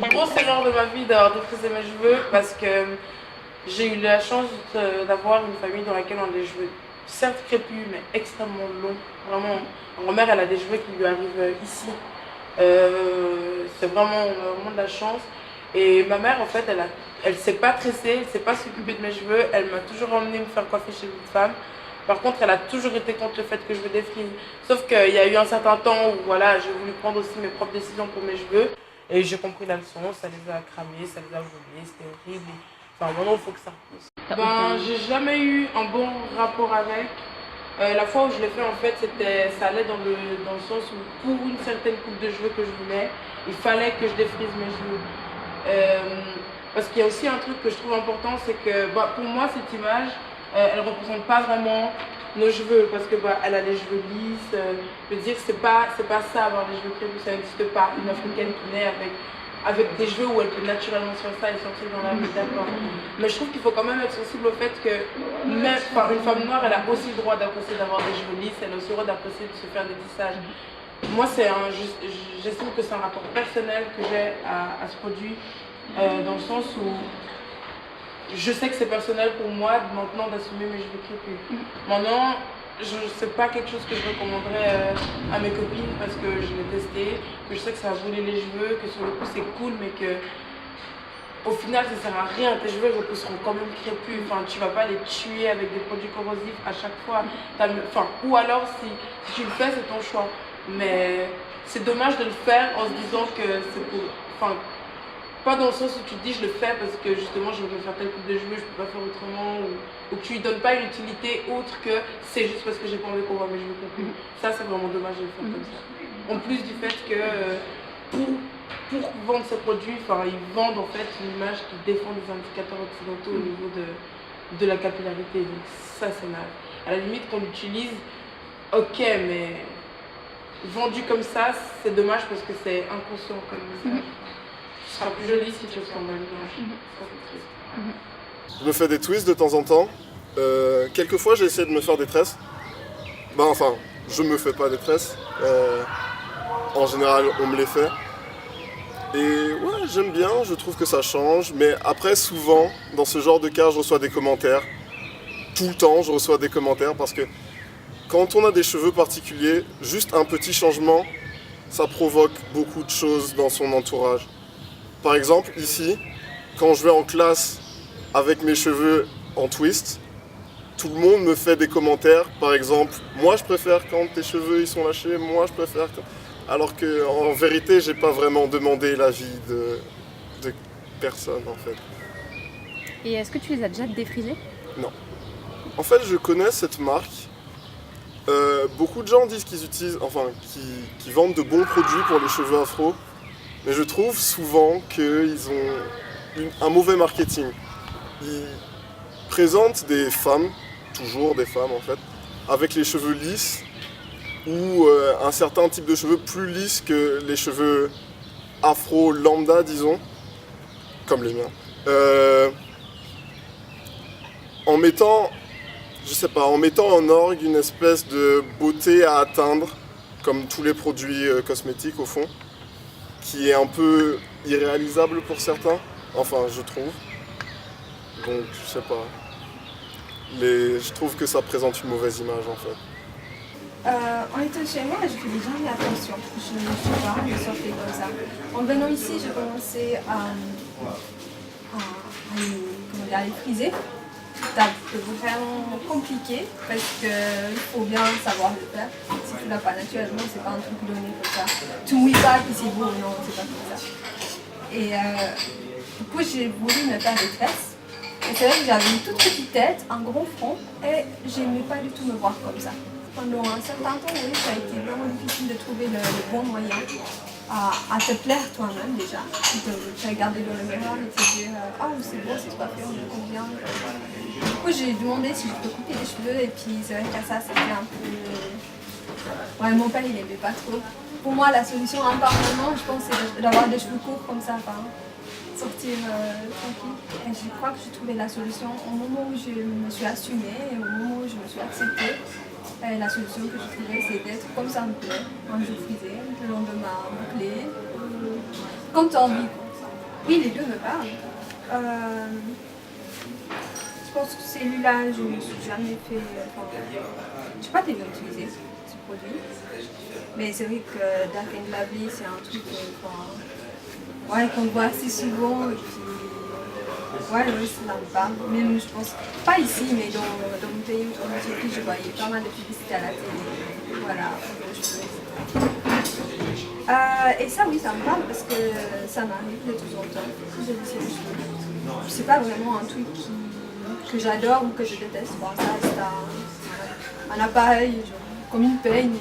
une grosse erreur de ma vie d'avoir défrisé mes cheveux parce que j'ai eu la chance d'avoir une famille dans laquelle on a des cheveux certes crépus mais extrêmement longs. Vraiment, ma mère elle a des cheveux qui lui arrivent ici. C'est vraiment, on a vraiment de la chance. Et ma mère en fait elle s'est pas tressée, elle s'est pas s'occuper de mes cheveux, elle m'a toujours emmenée me faire coiffer chez une femme. Par contre, elle a toujours été contre le fait que je me défrise. Sauf qu'il y a eu un certain temps où voilà, j'ai voulu prendre aussi mes propres décisions pour mes cheveux. Et j'ai compris la leçon, ça les a cramés, ça les a volés, c'était horrible. Enfin, maintenant, il faut que ça repousse. Ben, j'ai jamais eu un bon rapport avec. La fois où je l'ai fait, en fait, ça allait dans le sens où, pour une certaine coupe de cheveux que je voulais, il fallait que je défrise mes cheveux. Parce qu'il y a aussi un truc que je trouve important, c'est que bah, pour moi, cette image, elle ne représente pas vraiment nos cheveux, parce que bah, elle a les cheveux lisses. Je veux dire, c'est pas ça, avoir les cheveux crépus, ça n'existe pas. Une africaine qui naît avec des cheveux où elle peut naturellement sur ça et sortir dans la rue, d'accord. Mais je trouve qu'il faut quand même être sensible au fait que même, enfin, une femme noire, elle a aussi le droit d'apprécier d'avoir des cheveux lisses, elle a aussi le droit d'apprécier de se faire des tissages. Moi, j'estime que c'est un rapport personnel que j'ai à ce produit, dans le sens où je sais que c'est personnel pour moi maintenant d'assumer mes cheveux crépus. Maintenant, c'est pas quelque chose que je recommanderais à mes copines parce que je l'ai testé, que je sais que ça va brûler les cheveux, que sur le coup c'est cool, mais que au final ça sert à rien. Tes cheveux repousseront quand même crépus. Enfin, tu vas pas les tuer avec des produits corrosifs à chaque fois. Enfin, ou alors si tu le fais, c'est ton choix. Mais c'est dommage de le faire en se disant que c'est pour. Enfin, pas dans le sens où tu te dis je le fais parce que justement je veux faire telle coupe de cheveux, je peux pas faire autrement, ou que tu lui donnes pas une utilité autre que c'est juste parce que j'ai pas envie qu'on voit mes cheveux crépus. Ça c'est vraiment dommage de le faire comme ça. En plus du fait que pour vendre ces produits, enfin, ils vendent en fait une image qui défend les indicateurs occidentaux au niveau de la capillarité. Donc ça c'est mal. À la limite qu'on l'utilise, ok, mais vendu comme ça, c'est dommage parce que c'est inconscient comme message. Ce sera plus joli si tu le sens dans l'image. Je me fais des twists de temps en temps. Quelquefois j'ai essayé de me faire des tresses. Ben enfin, je me fais pas des tresses. En général, on me les fait. Et ouais, j'aime bien, je trouve que ça change. Mais après, souvent, dans ce genre de cas, je reçois des commentaires. Tout le temps, je reçois des commentaires parce que quand on a des cheveux particuliers, juste un petit changement, ça provoque beaucoup de choses dans son entourage. Par exemple, ici, quand je vais en classe avec mes cheveux en twist, tout le monde me fait des commentaires. Par exemple, moi je préfère quand tes cheveux ils sont lâchés, moi je préfère quand... Alors qu'en vérité, j'ai pas vraiment demandé l'avis de personne en fait. Et est-ce que tu les as déjà défrisés? Non. En fait, je connais cette marque. Beaucoup de gens disent qu'ils utilisent, enfin, qu'ils vendent de bons produits pour les cheveux afro. Mais je trouve souvent qu'ils ont un mauvais marketing. Ils présentent des femmes, toujours des femmes en fait, avec les cheveux lisses ou un certain type de cheveux plus lisses que les cheveux afro lambda, disons, comme les miens. En mettant, je sais pas, en mettant en orgue une espèce de beauté à atteindre, comme tous les produits cosmétiques au fond, qui est un peu irréalisable pour certains, enfin je trouve. Donc je sais pas. Je trouve que ça présente une mauvaise image en fait. En étant chez moi, je faisais jamais attention. Je ne sais pas, je sortais comme ça. En venant ici, j'ai commencé à les friser. C'est vraiment compliqué parce qu'il faut bien savoir le faire. Si tu ne l'as pas naturellement, c'est pas un truc donné comme ça. Tu mouilles pas puis c'est beau, non, c'est pas comme ça. Et du coup, j'ai voulu me faire des tresses. Et c'est vrai que j'avais une toute petite tête, un gros front, et j'aimais pas du tout me voir comme ça. Pendant un certain temps, oui, ça a été vraiment difficile de trouver le bon moyen à te plaire toi-même déjà. De regarder dans le miroir et te dire ah c'est beau, c'est pas fait, on me convient. Du coup j'ai demandé si je peux couper les cheveux et puis c'est vrai qu'à ça c'était un peu... Ouais, mon père il aimait pas trop. Pour moi la solution à un moment je pense c'est d'avoir des cheveux courts comme ça, enfin, sortir tranquille. Et je crois que j'ai trouvé la solution au moment où je me suis assumée et au moment où je me suis acceptée. Et la solution que je trouvais, c'est d'être comme ça me plaît, un jour frisé, le lendemain bouclé, comme tu as envie. Oui, les deux me parlent. Je pense que celui-là, je ne me suis jamais fait. Enfin, je n'ai pas tellement utilisé ce produit. Mais c'est vrai que Dark and Lovely, c'est un truc qu'on voit assez souvent. Et puis, ouais, ça me parle. Même, je pense, pas ici, mais dans mon pays, en Turquie, je voyais pas mal de publicités à la télé. Voilà, et ça, oui, ça me parle parce que ça m'arrive de temps en temps. J'ai laissé les cheveux. C'est pas vraiment un truc que j'adore ou que je déteste. Bon, ça reste un appareil, genre, comme une peigne.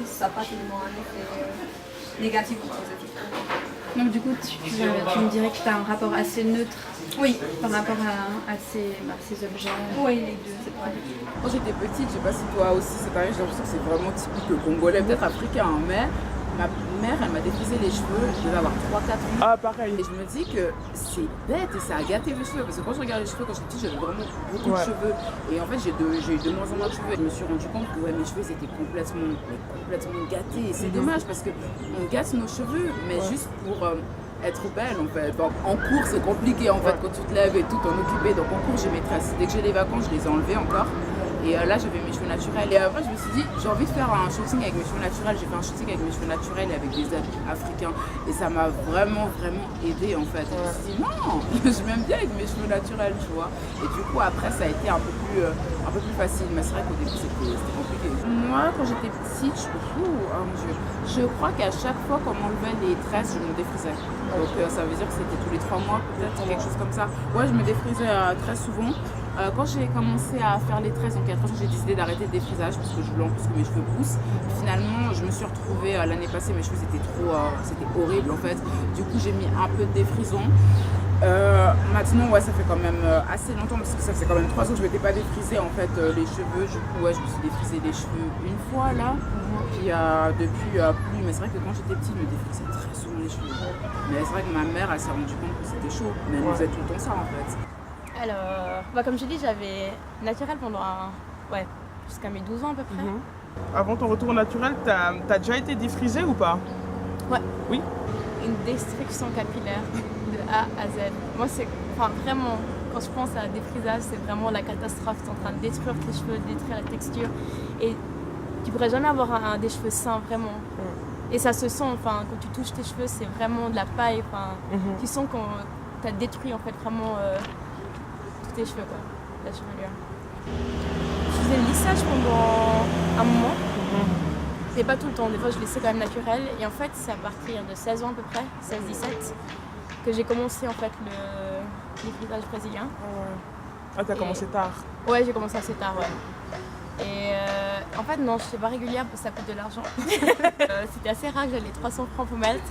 Ça n'a pas tellement un effet négatif ou positif. Donc du coup, tu me dirais que tu as un rapport assez neutre Oui. par rapport à ces objets. Oui, les deux, c'est vrai. Quand j'étais petite, je sais pas si toi aussi c'est pareil, j'ai l'impression que c'est vraiment typique congolais, peut-être africain, hein, mais ma mère, elle m'a défrisé les cheveux, je devais avoir 3-4 ans. Ah, pareil. Et je me dis que c'est bête et ça a gâté mes cheveux, parce que quand je regarde les cheveux, quand j'étais petite, j'avais vraiment beaucoup de cheveux. Et en fait, j'ai eu de moins en moins de cheveux. Je me suis rendu compte que ouais, mes cheveux ils étaient complètement gâtés. Et c'est dommage parce qu'on gâte nos cheveux, mais juste pour être belle en fait. Donc, en cours, c'est compliqué en fait quand tu te lèves et tout, t'en occuper. Donc en cours, j'ai mes tresses. Dès que j'ai les vacances, je les ai enlevées encore. Et là, j'avais mes cheveux naturels. Et après, je me suis dit, j'ai envie de faire un shooting avec mes cheveux naturels. J'ai fait un shooting avec mes cheveux naturels et avec des habits africains. Et ça m'a vraiment aidé en fait. Et je me suis dit, non, je m'aime bien avec mes cheveux naturels, tu vois. Et du coup, après, ça a été un peu plus facile. Mais c'est vrai qu'au début, c'était compliqué. Moi, quand j'étais petite, oh mon Dieu, je crois qu'à chaque fois qu'on m'enlevait les tresses, je me défrisais. Donc ça veut dire que c'était tous les 3 mois, peut-être, quelque chose comme ça. Ouais, je me défrisais très souvent. Quand j'ai commencé à faire les tresses, donc il y a 3 ans, j'ai décidé d'arrêter le défrisage parce que je voulais en plus que mes cheveux poussent. Finalement, je me suis retrouvée l'année passée, mes cheveux c'était horrible en fait. Du coup, j'ai mis un peu de défrisant. Maintenant, ouais, ça fait quand même assez longtemps parce que ça faisait quand même 3 ans que je ne m'étais pas défrisé en fait les cheveux. Du coup, ouais, je me suis défrisé les cheveux une fois là. Puis depuis plus, mais c'est vrai que quand j'étais petite, je me défrisais très souvent les cheveux. Mais c'est vrai que ma mère, elle s'est rendue compte que c'était chaud. Mais elle nous faisait tout le temps ça en fait. Alors, comme je dis, j'avais naturel jusqu'à mes 12 ans à peu près. Avant ton retour au naturel, t'as déjà été défrisée ou pas? Ouais. Oui. Une destruction capillaire de A à Z. Moi, c'est vraiment, quand je pense à défrisage, c'est vraiment la catastrophe. Tu es en train de détruire tes cheveux, de détruire la texture. Et tu pourrais jamais avoir des cheveux sains, vraiment. Et ça se sent, quand tu touches tes cheveux, c'est vraiment de la paille. Tu sens qu'on t'a détruit en fait vraiment tous tes cheveux, quoi, la chevelure. Je faisais le lissage pendant un moment. Mais pas tout le temps, des fois je laissais quand même naturel. Et en fait, c'est à partir de 16 ans à peu près, 16-17, que j'ai commencé en fait le défrisage brésilien. Ah, t'as commencé tard. Ouais, j'ai commencé assez tard, ouais. Et en fait, non, je ne suis pas régulière parce que ça coûte de l'argent. C'était assez rare que j'avais 300 francs pour mettre.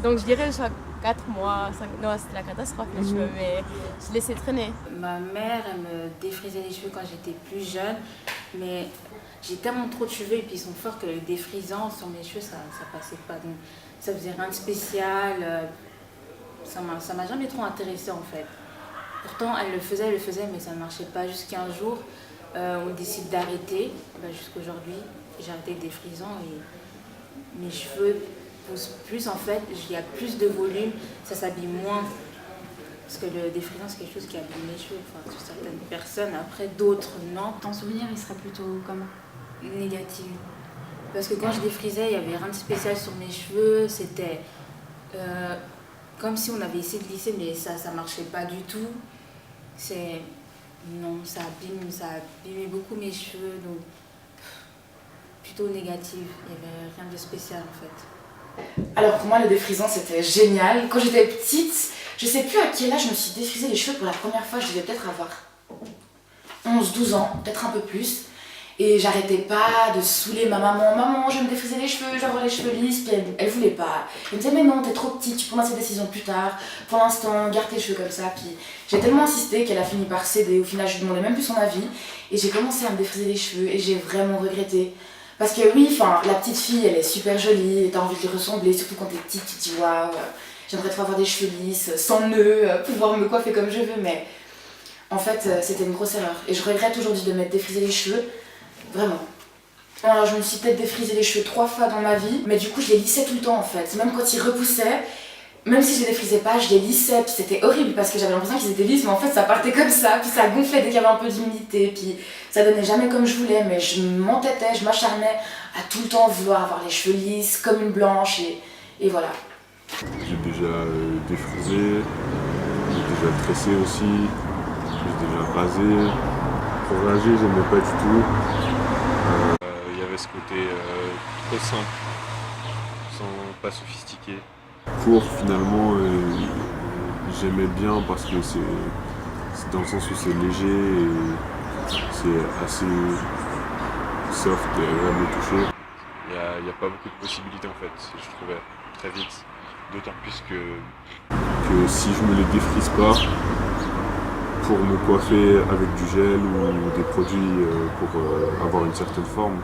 Donc je dirais chaque 4 mois, 5... Non, c'était la catastrophe les cheveux, mais je laissais traîner. Ma mère, elle me défrisait les cheveux quand j'étais plus jeune, mais j'ai tellement trop de cheveux et puis ils sont forts que le défrisant sur mes cheveux, ça passait pas. Donc ça faisait rien de spécial, ça m'a jamais trop intéressée en fait. Pourtant, elle le faisait, mais ça ne marchait pas. Jusqu'à un jour, on décide d'arrêter. Jusqu'aujourd'hui, j'ai arrêté le défrisant et mes cheveux poussent plus en fait. Il y a plus de volume, ça s'habille moins. Parce que le défrisant, c'est quelque chose qui abîme les cheveux. Sur certaines personnes, après d'autres, non. Ton souvenir, il serait plutôt comment? Négatif. Parce que quand je défrisais, il n'y avait rien de spécial sur mes cheveux. C'était comme si on avait essayé de lisser, mais ça ne marchait pas du tout. Non, ça abîmait beaucoup mes cheveux. Donc, plutôt négatif. Il n'y avait rien de spécial en fait. Alors pour moi, le défrisant, c'était génial. Quand j'étais petite, je sais plus à quel âge je me suis défrisé les cheveux pour la première fois. Je devais peut-être avoir 11-12 ans, peut-être un peu plus. Et j'arrêtais pas de saouler ma maman. Maman, je vais me défriser les cheveux, je vais avoir les cheveux lisses. Puis elle voulait pas. Elle me disait, mais non, t'es trop petite, tu prendras cette décision plus tard. Pour l'instant, garde tes cheveux comme ça. Puis j'ai tellement insisté qu'elle a fini par céder. Au final, je lui demandais même plus son avis. Et j'ai commencé à me défriser les cheveux et j'ai vraiment regretté. Parce que oui, la petite fille, elle est super jolie, t'as envie de lui ressembler, surtout quand t'es petite, tu te dis waouh, j'aimerais trop avoir des cheveux lisses, sans nœuds, pouvoir me coiffer comme je veux, mais en fait, c'était une grosse erreur. Et je regrette aujourd'hui de m'être défrisé les cheveux, vraiment. Alors je me suis peut-être défrisé les cheveux 3 fois dans ma vie, mais du coup je les lissais tout le temps en fait. Même quand ils repoussaient, même si je les défrisais pas, je les lissais, puis c'était horrible parce que j'avais l'impression qu'ils étaient lisses, mais en fait ça partait comme ça, puis ça gonflait dès qu'il y avait un peu d'humidité, puis ça donnait jamais comme je voulais, mais je m'entêtais, je m'acharnais à tout le temps vouloir avoir les cheveux lisses, comme une blanche, et voilà. J'ai déjà défrisé, j'ai déjà tressé aussi, j'ai déjà rasé. Pour rager, j'aimais pas du tout. Il y avait ce côté trop simple, pas sophistiqué. Court, finalement, j'aimais bien parce que c'est dans le sens où c'est léger et c'est assez soft et agréable de toucher. Il n'y a pas beaucoup de possibilités en fait, je trouvais, très vite. D'autant plus que si je me les défrise pas, pour me coiffer avec du gel ou des produits pour avoir une certaine forme,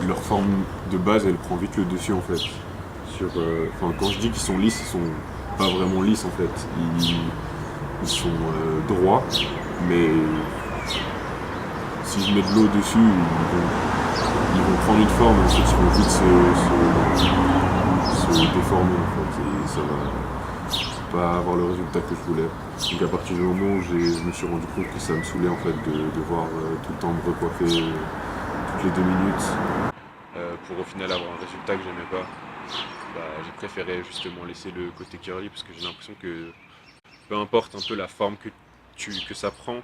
leur forme de base elle prend vite le dessus en fait. Quand je dis qu'ils sont lisses, ils sont pas vraiment lisses en fait. Ils sont droits, mais si je mets de l'eau dessus, ils vont prendre une forme et ensuite ils vont vite se déformer en fait. Et ça va pas avoir le résultat que je voulais. Donc à partir du moment où je me suis rendu compte que ça me saoulait en fait de devoir tout le temps me recoiffer toutes les 2 minutes pour au final avoir un résultat que j'aimais pas, j'ai préféré justement laisser le côté curly parce que j'ai l'impression que peu importe un peu la forme que ça prend,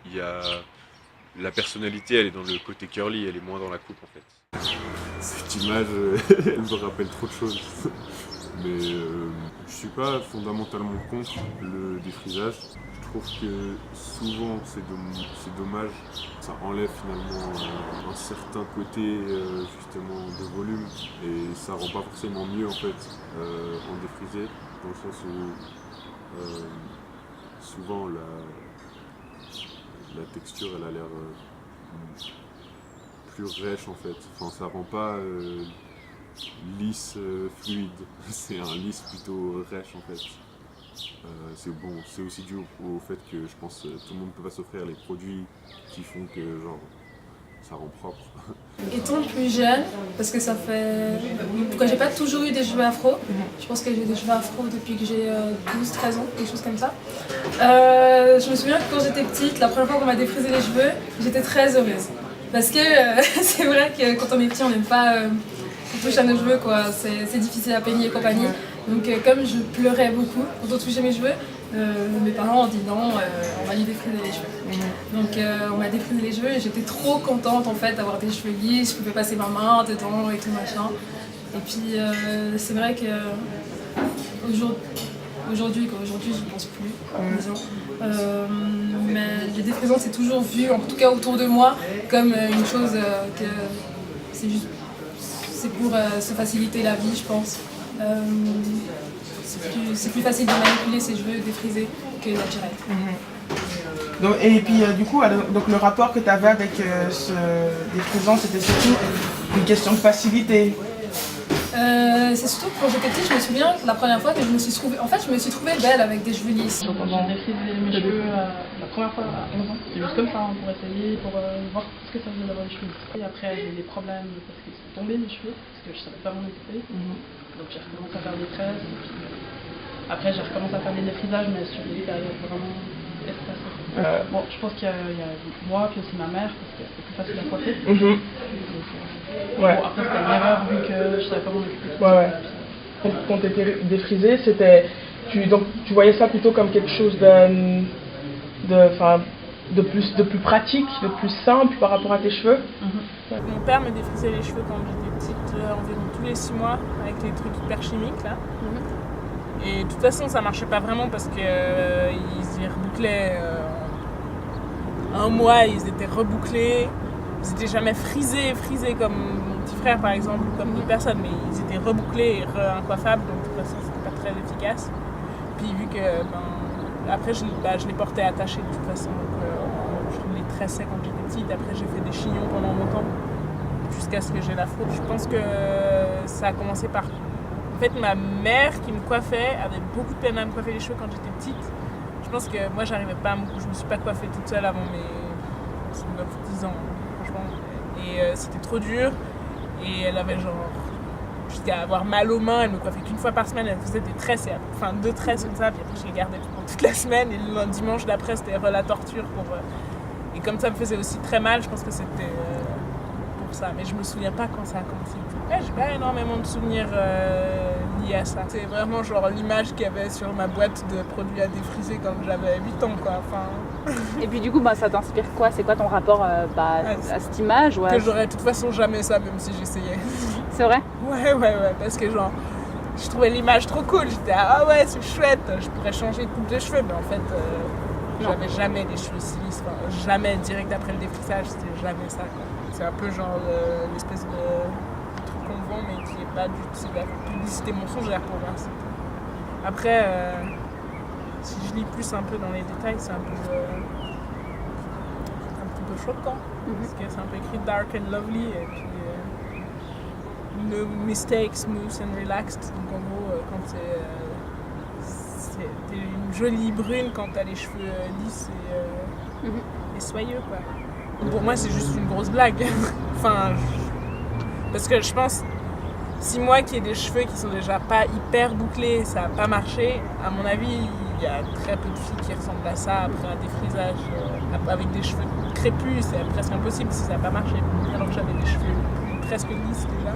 il y a la personnalité, elle est dans le côté curly, elle est moins dans la coupe en fait. Cette image, elle me rappelle trop de choses. Mais je suis pas fondamentalement contre le défrisage. Je trouve que souvent c'est dommage. Ça enlève finalement un certain côté justement de volume et ça rend pas forcément mieux en fait en défrisé, dans le sens où souvent la texture elle a l'air plus rêche en fait. Enfin, ça rend pas lisse fluide, c'est un lisse plutôt rêche en fait. C'est aussi dû au fait que je pense que tout le monde ne peut pas s'offrir les produits qui font que genre ça rend propre. Étant plus jeune, parce que ça fait... Pourquoi j'ai pas toujours eu des cheveux afro, je pense que j'ai des cheveux afro depuis que j'ai 12-13 ans, quelque chose comme ça. Je me souviens que quand j'étais petite, la première fois qu'on m'a défrisé les cheveux, j'étais très heureuse. Parce que c'est vrai que quand on est petit, on n'aime pas qu'on touche à nos cheveux, quoi. C'est difficile à peigner et compagnie. Donc comme je pleurais beaucoup quand on touchait mes cheveux, mes parents ont dit non, on va lui défriser les cheveux. Donc on m'a défrisé les cheveux et j'étais trop contente en fait d'avoir des cheveux lisses, je pouvais passer ma main dedans et tout machin. Et puis c'est vrai que aujourd'hui je pense plus, disons. Mais les défrisants c'est toujours vu, en tout cas autour de moi, comme une chose que c'est pour se faciliter la vie, je pense. C'est plus facile de manipuler ses cheveux défrisés que naturels. Donc, et puis du coup, donc, le rapport que tu avais avec ce défrisant, c'était surtout une question de facilité. C'est surtout que quand j'étais petite, je me souviens que la première fois que je me suis trouvée belle avec des cheveux lisses. Donc j'ai défrisé mes cheveux la première fois à 11 ans, c'était juste comme ça, pour essayer, pour voir ce que ça faisait d'avoir les cheveux lisses. Et après j'ai eu des problèmes parce qu'ils sont tombés mes cheveux, parce que je savais pas m'en occuper. Donc j'ai recommencé à faire des tresses, et puis après j'ai recommencé à faire des défrisages, mais sur des périodes vraiment espacées. Bon, je pense qu'il y a moi, puis aussi ma mère, parce que c'est plus facile à coiffer. Bon, après c'était une erreur vu que je savais pas m'en occuper. Quand tu étais défrisé, tu voyais ça plutôt comme quelque chose de plus pratique, de plus simple par rapport à tes cheveux. Mon père me défrisait les cheveux quand j'étais petite, environ tous les 6 mois, avec les trucs hyper chimiques là. Et de toute façon ça marchait pas vraiment parce qu'ils y rebouclaient un mois, ils étaient rebouclés. Ils étaient jamais frisés comme mon petit frère par exemple, ou comme d'autres personnes, mais ils étaient rebouclés et incoiffables, donc de toute façon c'était pas très efficace. Puis vu que après je les portais attachés de toute façon, donc je les tressais quand j'étais petite. Après j'ai fait des chignons pendant longtemps, jusqu'à ce que j'ai l'afro. Je pense que ça a commencé par... En fait ma mère qui me coiffait avait beaucoup de peine à me coiffer les cheveux quand j'étais petite. Je pense que moi j'arrivais pas je me suis pas coiffée toute seule avant mes 10 ans. Et c'était trop dur et elle avait genre, je jusqu'à avoir mal aux mains. Elle me coiffait qu'une fois par semaine, elle faisait des tresses, enfin 2 tresses comme ça, puis après je les gardais pendant toute la semaine et le dimanche d'après c'était la torture pour... Et comme ça me faisait aussi très mal, je pense que c'était pour ça. Mais je me souviens pas quand ça a commencé. Ouais, j'ai pas énormément de souvenirs liés à ça. C'est vraiment genre l'image qu'il y avait sur ma boîte de produits à défriser quand j'avais 8 ans, quoi. Enfin... Et puis du coup, ça t'inspire quoi? C'est quoi ton rapport à cette image Que j'aurais de toute façon jamais ça, même si j'essayais. C'est vrai? Ouais, parce que genre, je trouvais l'image trop cool. J'étais ah ouais, c'est chouette, je pourrais changer de coupe de cheveux, mais en fait, j'avais jamais les cheveux si lisses. Enfin, jamais direct après le défrisage, c'était jamais ça, quoi. C'est un peu genre l'espèce de truc qu'on vend, mais qui est pas du tout. C'est de la publicité mensongère pour moi. Après, si je lis plus un peu dans les détails, c'est un petit peu choquant. Parce que c'est un peu écrit dark and lovely, et puis no mistakes, smooth and relaxed. Donc en gros, quand t'es une jolie brune quand t'as les cheveux lisses et soyeux, quoi. Pour moi, c'est juste une grosse blague. Enfin, parce que je pense, si moi qui ai des cheveux qui sont déjà pas hyper bouclés, ça a pas marché, à mon avis, il y a très peu de filles qui ressemblent à ça après un défrisage avec des cheveux crépus. C'est presque impossible si ça n'a pas marché. Alors que j'avais des cheveux presque lisses déjà.